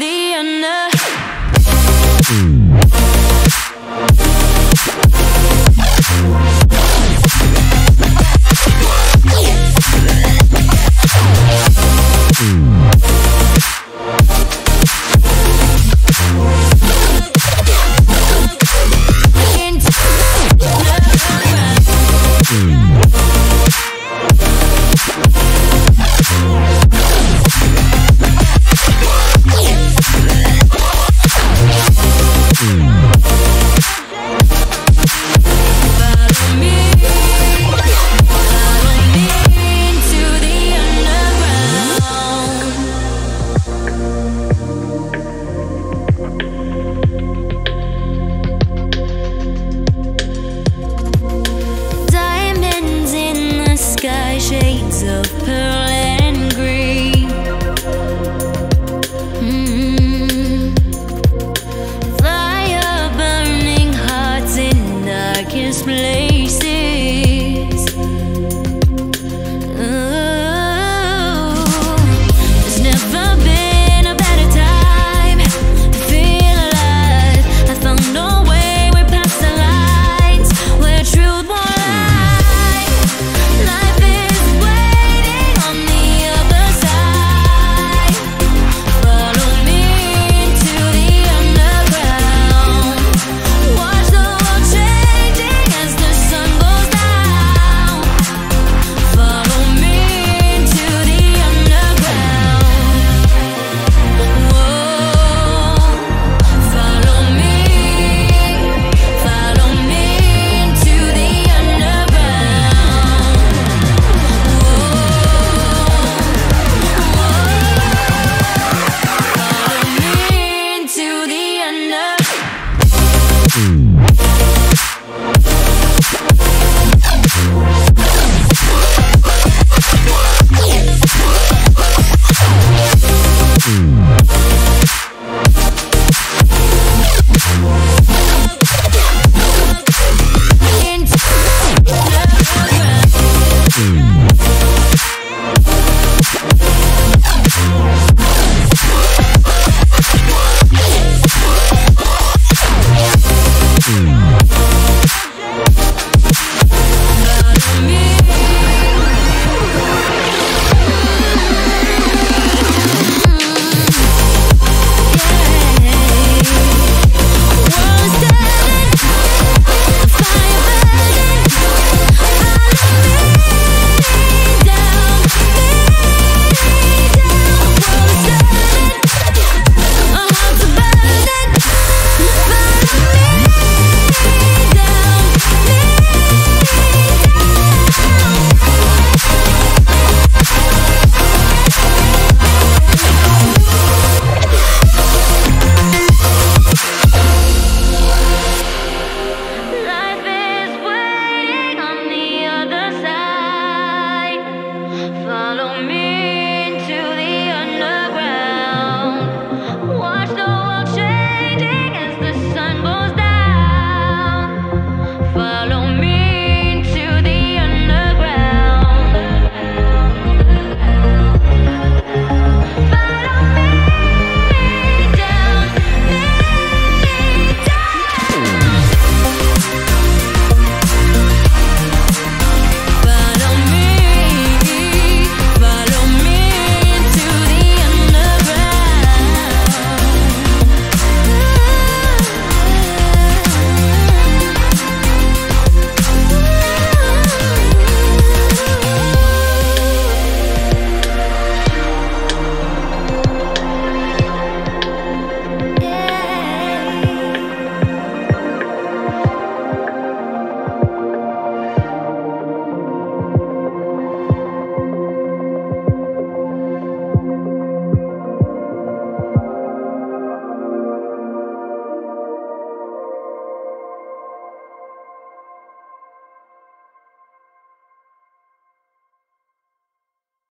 the under. Shades of pearl and green. Fire burning hearts in darkest places. There's never been a better time to feel alive. I found a way, we're past the lines where truth won't lie. Life is waiting on the other side. Follow me into the underground. Watch the world changing as the sun goes down. Follow me into the underground. Whoa. Follow me into the underground. Follow me into the under.